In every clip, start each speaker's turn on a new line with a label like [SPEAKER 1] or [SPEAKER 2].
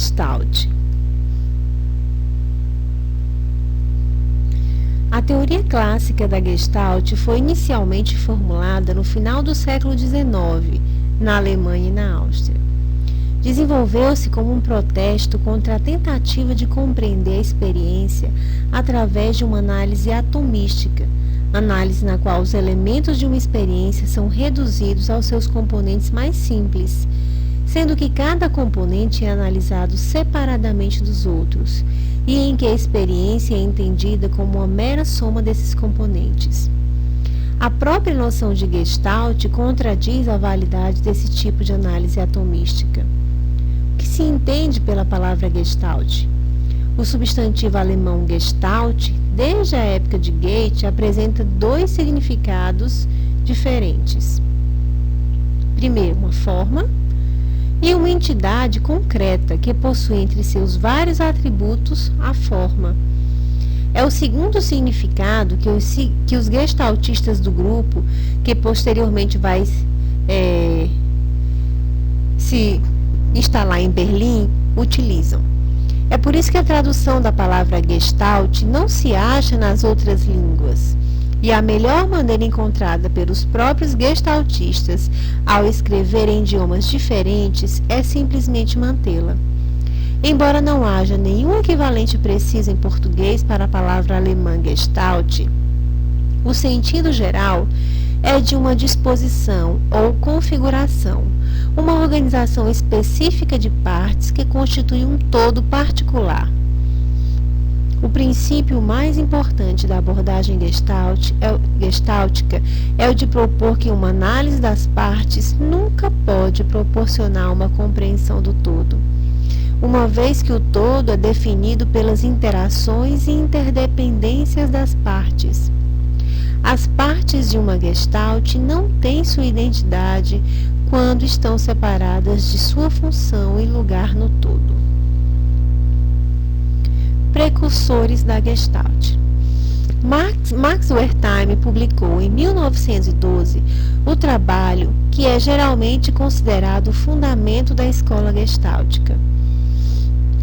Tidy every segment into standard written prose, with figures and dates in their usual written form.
[SPEAKER 1] Gestalt. A teoria clássica da Gestalt foi inicialmente formulada no final do século XIX, na Alemanha e na Áustria. Desenvolveu-se como um protesto contra a tentativa de compreender a experiência através de uma análise atomística, análise na qual os elementos de uma experiência são reduzidos aos seus componentes mais simples, sendo que cada componente é analisado separadamente dos outros, e em que a experiência é entendida como uma mera soma desses componentes. A própria noção de Gestalt contradiz a validade desse tipo de análise atomística. O que se entende pela palavra Gestalt? O substantivo alemão Gestalt, desde a época de Goethe, apresenta dois significados diferentes. Primeiro, uma forma e uma entidade concreta que possui entre seus vários atributos a forma. É o segundo significado que os gestaltistas do grupo, que posteriormente vai se instalar em Berlim, utilizam. É por isso que a tradução da palavra Gestalt não se acha nas outras línguas. E a melhor maneira encontrada pelos próprios gestaltistas ao escrever em idiomas diferentes é simplesmente mantê-la. Embora não haja nenhum equivalente preciso em português para a palavra alemã Gestalt, o sentido geral é de uma disposição ou configuração, uma organização específica de partes que constitui um todo particular. O princípio mais importante da abordagem gestáltica é o de propor que uma análise das partes nunca pode proporcionar uma compreensão do todo, uma vez que o todo é definido pelas interações e interdependências das partes. As partes de uma Gestalt não têm sua identidade quando estão separadas de sua função e lugar no todo. Precursores da Gestalt. Max Wertheim publicou em 1912 o trabalho que é geralmente considerado o fundamento da escola gestáltica.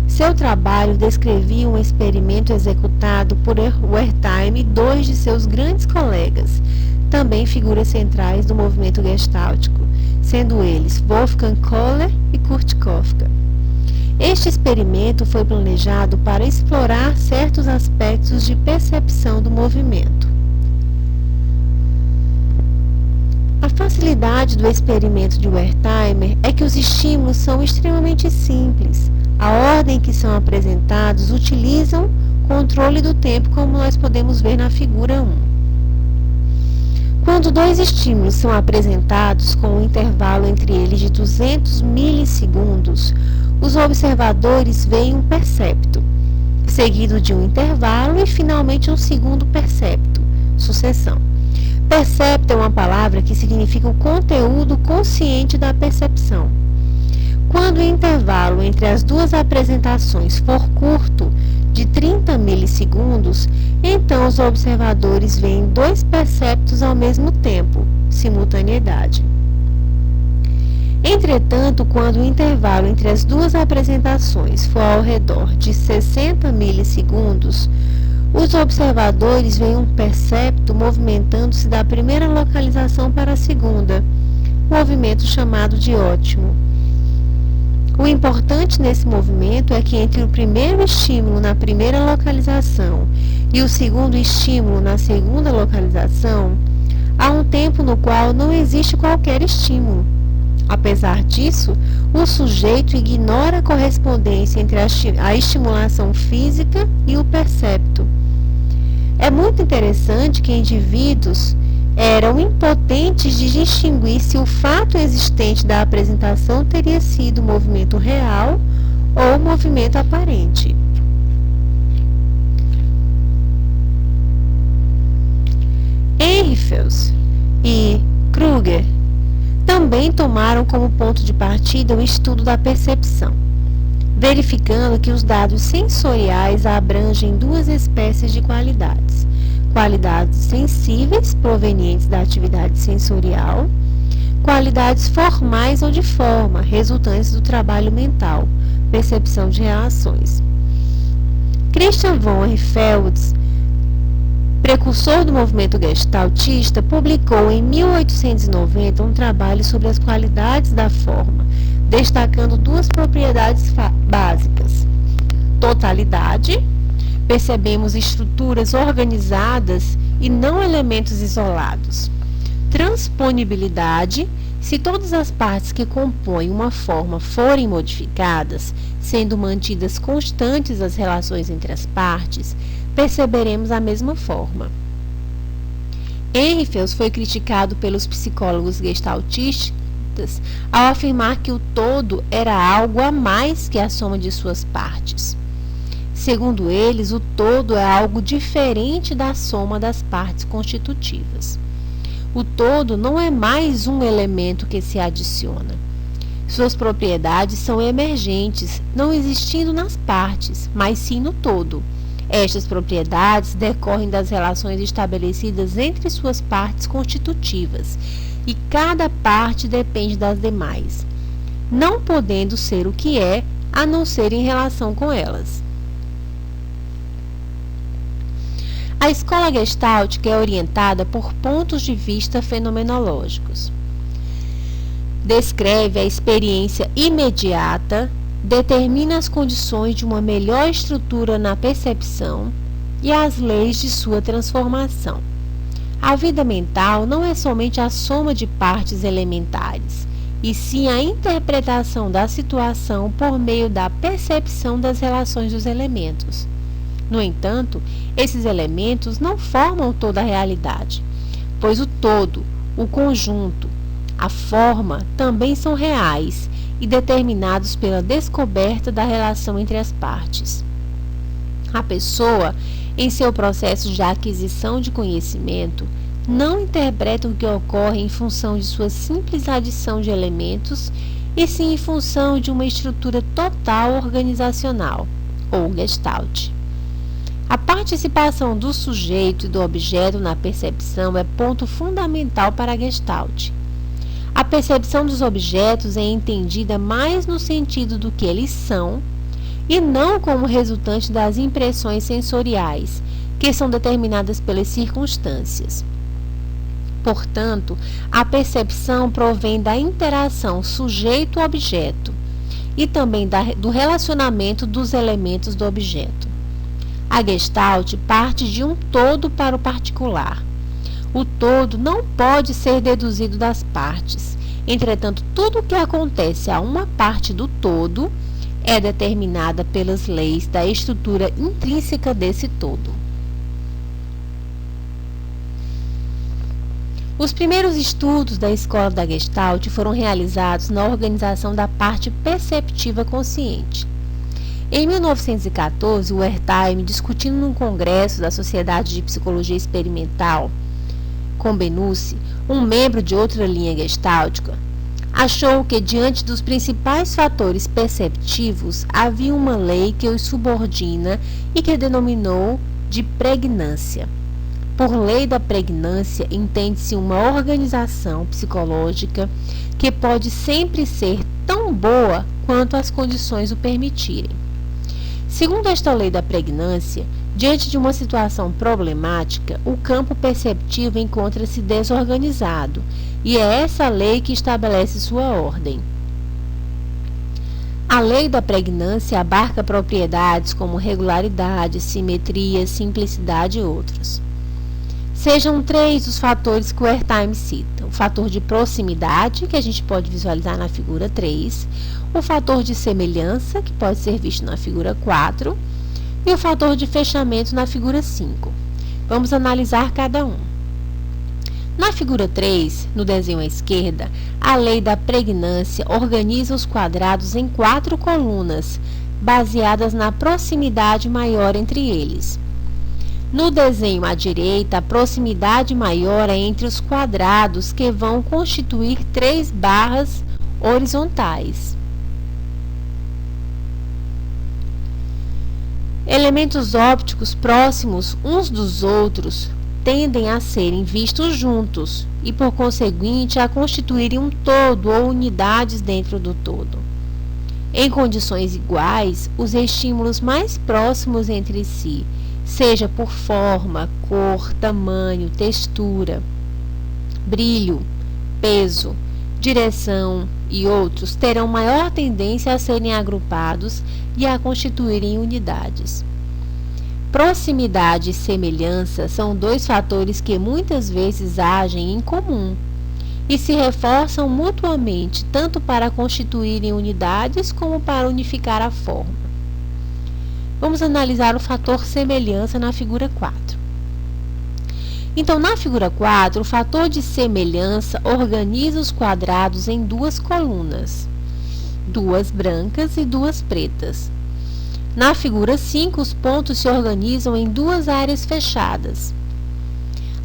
[SPEAKER 1] Seu trabalho descrevia um experimento executado por Wertheim e dois de seus grandes colegas, também figuras centrais do movimento gestáltico, sendo eles Wolfgang Kohler e Kurt Koffka. Este experimento foi planejado para explorar certos aspectos de percepção do movimento. A facilidade do experimento de Wertheimer é que os estímulos são extremamente simples. A ordem em que são apresentados utilizam controle do tempo, como nós podemos ver na figura 1. Quando dois estímulos são apresentados com um intervalo entre eles de 200 milissegundos, os observadores veem um percepto, seguido de um intervalo e finalmente um segundo percepto, sucessão. Percepto é uma palavra que significa o conteúdo consciente da percepção. Quando o intervalo entre as duas apresentações for curto, de 30 milissegundos, então os observadores veem dois perceptos ao mesmo tempo, simultaneidade. Entretanto, quando o intervalo entre as duas apresentações for ao redor de 60 milissegundos, os observadores veem um percepto movimentando-se da primeira localização para a segunda, movimento chamado de ótimo. O importante nesse movimento é que entre o primeiro estímulo na primeira localização e o segundo estímulo na segunda localização, há um tempo no qual não existe qualquer estímulo. Apesar disso, o sujeito ignora a correspondência entre a estimulação física e o percepto. É muito interessante que indivíduos eram impotentes de distinguir se o fato existente da apresentação teria sido movimento real ou movimento aparente. Ehrenfels e Kruger também tomaram como ponto de partida o estudo da percepção, verificando que os dados sensoriais abrangem duas espécies de qualidades: qualidades sensíveis, provenientes da atividade sensorial, qualidades formais ou de forma, resultantes do trabalho mental, percepção de relações. Christian von Ehrenfeld, precursor do movimento gestaltista, publicou em 1890 um trabalho sobre as qualidades da forma, destacando duas propriedades básicas: totalidade, percebemos estruturas organizadas e não elementos isolados; transponibilidade, se todas as partes que compõem uma forma forem modificadas, sendo mantidas constantes as relações entre as partes, perceberemos a mesma forma. Ehrenfeld foi criticado pelos psicólogos gestaltistas ao afirmar que o todo era algo a mais que a soma de suas partes. Segundo eles, o todo é algo diferente da soma das partes constitutivas. O todo não é mais um elemento que se adiciona. Suas propriedades são emergentes, não existindo nas partes, mas sim no todo. Estas propriedades decorrem das relações estabelecidas entre suas partes constitutivas, e cada parte depende das demais, não podendo ser o que é, a não ser em relação com elas. A escola gestáltica é orientada por pontos de vista fenomenológicos. Descreve a experiência imediata, determina as condições de uma melhor estrutura na percepção e as leis de sua transformação. A vida mental não é somente a soma de partes elementares, e sim a interpretação da situação por meio da percepção das relações dos elementos. No entanto, esses elementos não formam toda a realidade, pois o todo, o conjunto, a forma também são reais e determinados pela descoberta da relação entre as partes. A pessoa, em seu processo de aquisição de conhecimento, não interpreta o que ocorre em função de sua simples adição de elementos, e sim em função de uma estrutura total organizacional, ou gestalt. A participação do sujeito e do objeto na percepção é ponto fundamental para a Gestalt. A percepção dos objetos é entendida mais no sentido do que eles são, e não como resultante das impressões sensoriais, que são determinadas pelas circunstâncias. Portanto, a percepção provém da interação sujeito-objeto e também do relacionamento dos elementos do objeto. A Gestalt parte de um todo para o particular. O todo não pode ser deduzido das partes. Entretanto, tudo o que acontece a uma parte do todo é determinada pelas leis da estrutura intrínseca desse todo. Os primeiros estudos da escola da Gestalt foram realizados na organização da parte perceptiva consciente. Em 1914, o Wertheim, discutindo num congresso da Sociedade de Psicologia Experimental com Benussi, um membro de outra linha gestáltica, achou que, diante dos principais fatores perceptivos, havia uma lei que os subordina e que denominou de pregnância. Por lei da pregnância, entende-se uma organização psicológica que pode sempre ser tão boa quanto as condições o permitirem. Segundo esta lei da pregnância, diante de uma situação problemática, o campo perceptivo encontra-se desorganizado, e é essa lei que estabelece sua ordem. A lei da pregnância abarca propriedades como regularidade, simetria, simplicidade e outros. Sejam 3 os fatores que o Wertheim cita: o fator de proximidade, que a gente pode visualizar na figura 3, o fator de semelhança, que pode ser visto na figura 4, e o fator de fechamento na figura 5. Vamos analisar cada um. Na figura 3, no desenho à esquerda, a lei da pregnância organiza os quadrados em 4 colunas, baseadas na proximidade maior entre eles. No desenho à direita, a proximidade maior é entre os quadrados, que vão constituir 3 barras horizontais. Elementos ópticos próximos uns dos outros tendem a serem vistos juntos e, por conseguinte, a constituírem um todo ou unidades dentro do todo. Em condições iguais, os estímulos mais próximos entre si, seja por forma, cor, tamanho, textura, brilho, peso, direção e outros, terão maior tendência a serem agrupados e a constituírem unidades. Proximidade e semelhança são dois fatores que muitas vezes agem em comum e se reforçam mutuamente, tanto para constituírem unidades como para unificar a forma. Vamos analisar o fator semelhança na figura 4. Então, na figura 4, o fator de semelhança organiza os quadrados em duas colunas, duas brancas e duas pretas. Na figura 5, os pontos se organizam em duas áreas fechadas.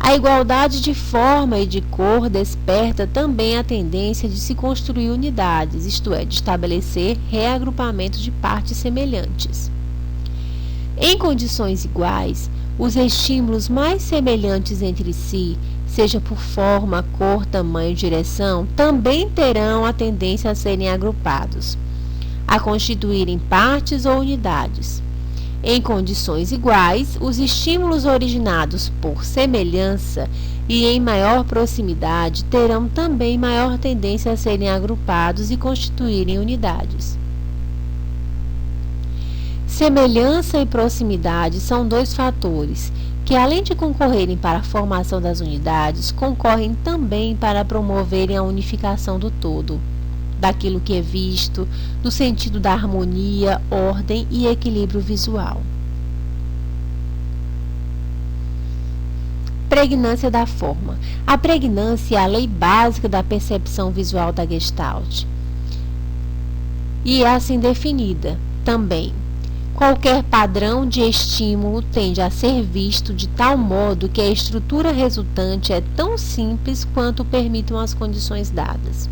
[SPEAKER 1] A igualdade de forma e de cor desperta também a tendência de se construir unidades, isto é, de estabelecer reagrupamento de partes semelhantes. Em condições iguais, os estímulos mais semelhantes entre si, seja por forma, cor, tamanho e direção, também terão a tendência a serem agrupados, a constituírem partes ou unidades. Em condições iguais, os estímulos originados por semelhança e em maior proximidade terão também maior tendência a serem agrupados e constituírem unidades. Semelhança e proximidade são dois fatores que, além de concorrerem para a formação das unidades, concorrem também para promoverem a unificação do todo, daquilo que é visto, no sentido da harmonia, ordem e equilíbrio visual. Pregnância da forma. A pregnância é a lei básica da percepção visual da Gestalt e é assim definida também. Qualquer padrão de estímulo tende a ser visto de tal modo que a estrutura resultante é tão simples quanto permitam as condições dadas.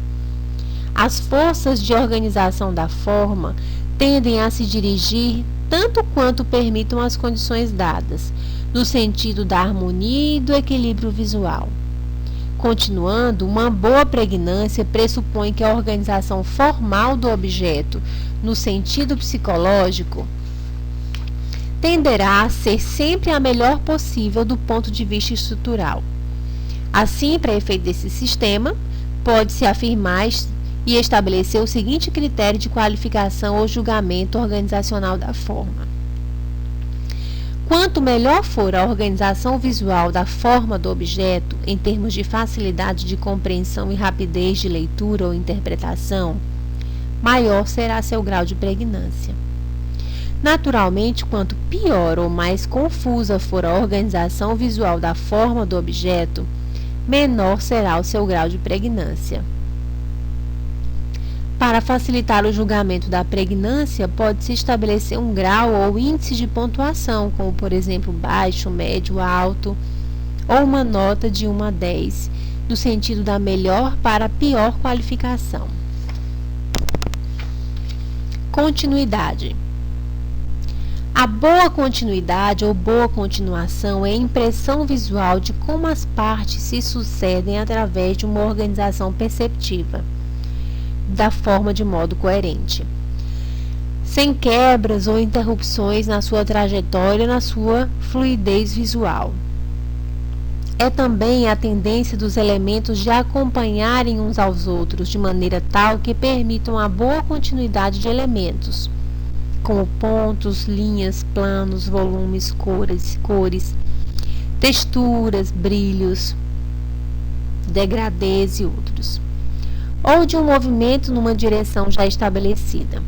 [SPEAKER 1] As forças de organização da forma tendem a se dirigir tanto quanto permitam as condições dadas, no sentido da harmonia e do equilíbrio visual. Continuando, uma boa pregnância pressupõe que a organização formal do objeto, no sentido psicológico, tenderá a ser sempre a melhor possível do ponto de vista estrutural. Assim, para efeito desse sistema, pode-se afirmar e estabelecer o seguinte critério de qualificação ou julgamento organizacional da forma. Quanto melhor for a organização visual da forma do objeto, em termos de facilidade de compreensão e rapidez de leitura ou interpretação, maior será seu grau de pregnância. Naturalmente, quanto pior ou mais confusa for a organização visual da forma do objeto, menor será o seu grau de pregnância. Para facilitar o julgamento da pregnância, pode-se estabelecer um grau ou índice de pontuação, como por exemplo baixo, médio, alto, ou uma nota de 1 a 10, no sentido da melhor para a pior qualificação. Continuidade. A boa continuidade ou boa continuação é a impressão visual de como as partes se sucedem através de uma organização perceptiva da forma de modo coerente, sem quebras ou interrupções na sua trajetória, na sua fluidez visual. É também a tendência dos elementos de acompanharem uns aos outros de maneira tal que permitam a boa continuidade de elementos, como pontos, linhas, planos, volumes, cores, texturas, brilhos, degradês e outros, ou de um movimento numa direção já estabelecida.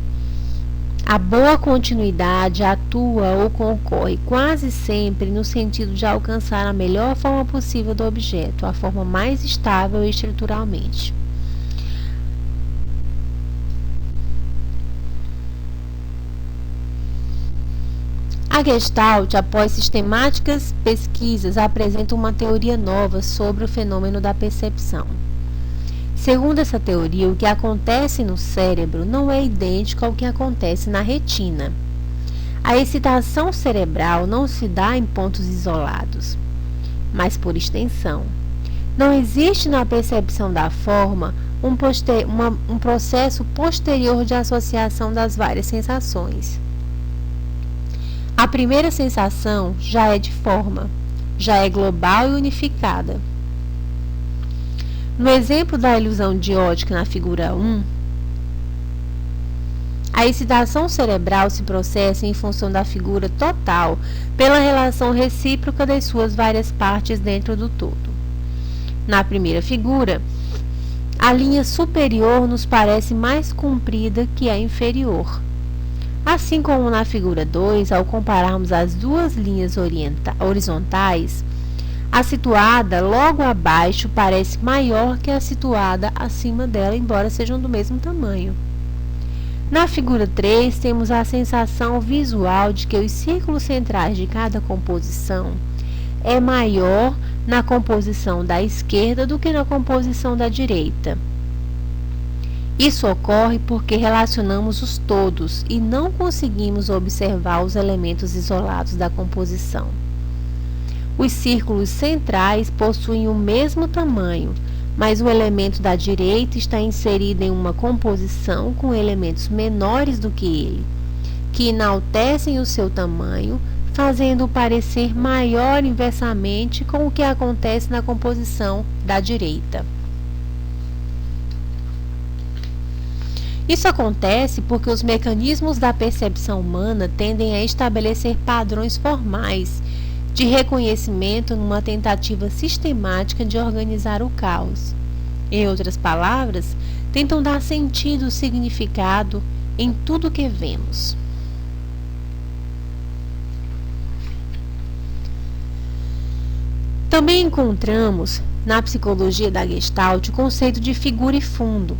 [SPEAKER 1] A boa continuidade atua ou concorre quase sempre no sentido de alcançar a melhor forma possível do objeto, a forma mais estável estruturalmente. A Gestalt, após sistemáticas pesquisas, apresenta uma teoria nova sobre o fenômeno da percepção. Segundo essa teoria, o que acontece no cérebro não é idêntico ao que acontece na retina. A excitação cerebral não se dá em pontos isolados, mas por extensão. Não existe na percepção da forma um processo posterior de associação das várias sensações. A primeira sensação já é de forma, já é global e unificada. No exemplo da ilusão de ótica na figura 1, a excitação cerebral se processa em função da figura total pela relação recíproca das suas várias partes dentro do todo. Na primeira figura, a linha superior nos parece mais comprida que a inferior. Assim como na figura 2, ao compararmos as duas linhas horizontais, a situada logo abaixo parece maior que a situada acima dela, embora sejam do mesmo tamanho. Na figura 3, temos a sensação visual de que os círculos centrais de cada composição é maior na composição da esquerda do que na composição da direita. Isso ocorre porque relacionamos os todos e não conseguimos observar os elementos isolados da composição. Os círculos centrais possuem o mesmo tamanho, mas o elemento da direita está inserido em uma composição com elementos menores do que ele, que enaltecem o seu tamanho, fazendo-o parecer maior inversamente com o que acontece na composição da direita. Isso acontece porque os mecanismos da percepção humana tendem a estabelecer padrões formais de reconhecimento numa tentativa sistemática de organizar o caos. Em outras palavras, tentam dar sentido e significado em tudo que vemos. Também encontramos, na psicologia da Gestalt, o conceito de figura e fundo.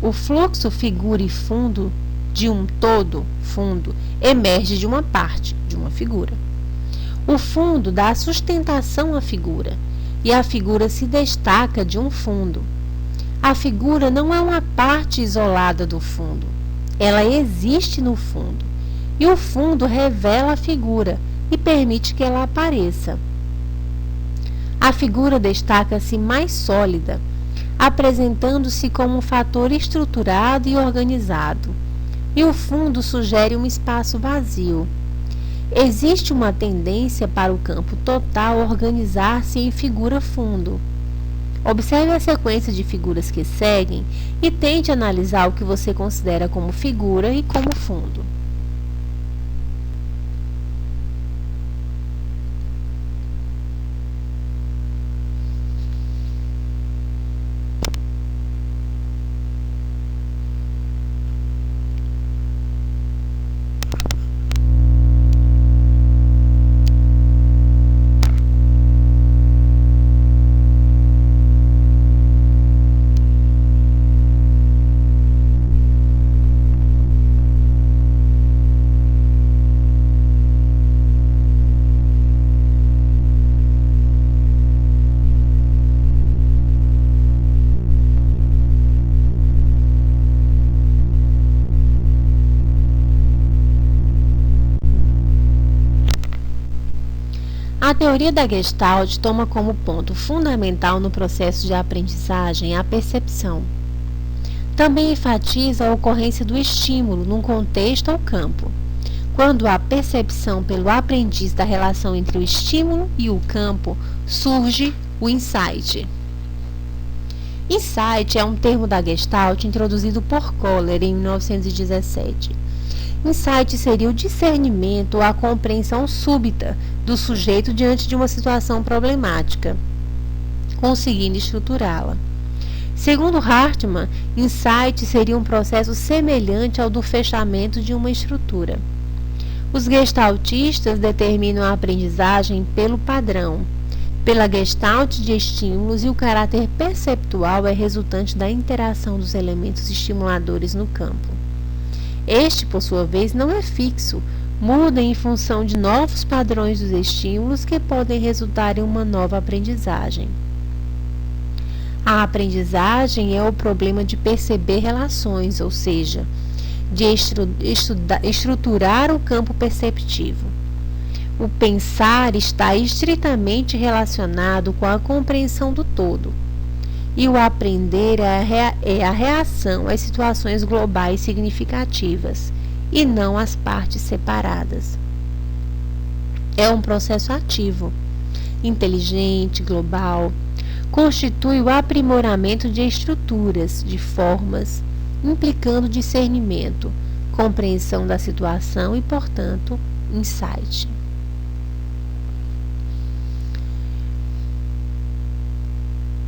[SPEAKER 1] O fluxo figura e fundo de um todo, fundo, emerge de uma parte, de uma figura. O fundo dá sustentação à figura, e a figura se destaca de um fundo. A figura não é uma parte isolada do fundo. Ela existe no fundo, e o fundo revela a figura e permite que ela apareça. A figura destaca-se mais sólida, apresentando-se como um fator estruturado e organizado, e o fundo sugere um espaço vazio. Existe uma tendência para o campo total organizar-se em figura-fundo. Observe a sequência de figuras que seguem e tente analisar o que você considera como figura e como fundo. A teoria da Gestalt toma como ponto fundamental no processo de aprendizagem a percepção. Também enfatiza a ocorrência do estímulo num contexto ou campo. Quando há percepção pelo aprendiz da relação entre o estímulo e o campo, surge o insight. Insight é um termo da Gestalt introduzido por Kohler em 1917. Insight seria o discernimento ou a compreensão súbita do sujeito diante de uma situação problemática, conseguindo estruturá-la. Segundo Hartmann, insight seria um processo semelhante ao do fechamento de uma estrutura. Os gestaltistas determinam a aprendizagem pelo padrão, pela gestalt de estímulos, e o caráter perceptual é resultante da interação dos elementos estimuladores no campo. Este, por sua vez, não é fixo, muda em função de novos padrões dos estímulos que podem resultar em uma nova aprendizagem. A aprendizagem é o problema de perceber relações, ou seja, de estruturar o campo perceptivo. O pensar está estritamente relacionado com a compreensão do todo. E o aprender é a reação às situações globais significativas, e não às partes separadas. É um processo ativo, inteligente, global, constitui o aprimoramento de estruturas, de formas, implicando discernimento, compreensão da situação e, portanto, insight.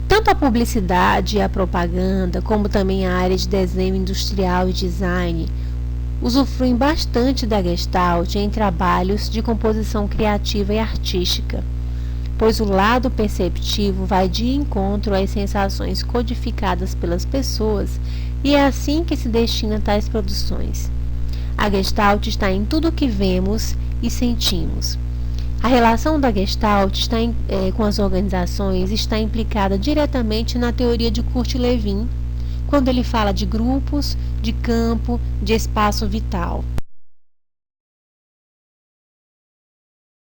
[SPEAKER 1] Tanto a publicidade e a propaganda, como também a área de desenho industrial e design, usufruem bastante da Gestalt em trabalhos de composição criativa e artística, pois o lado perceptivo vai de encontro às sensações codificadas pelas pessoas e é assim que se destina tais produções. A Gestalt está em tudo o que vemos e sentimos. A relação da Gestalt com as organizações está implicada diretamente na teoria de Kurt-Lewin, quando ele fala de grupos, de campo, de espaço vital.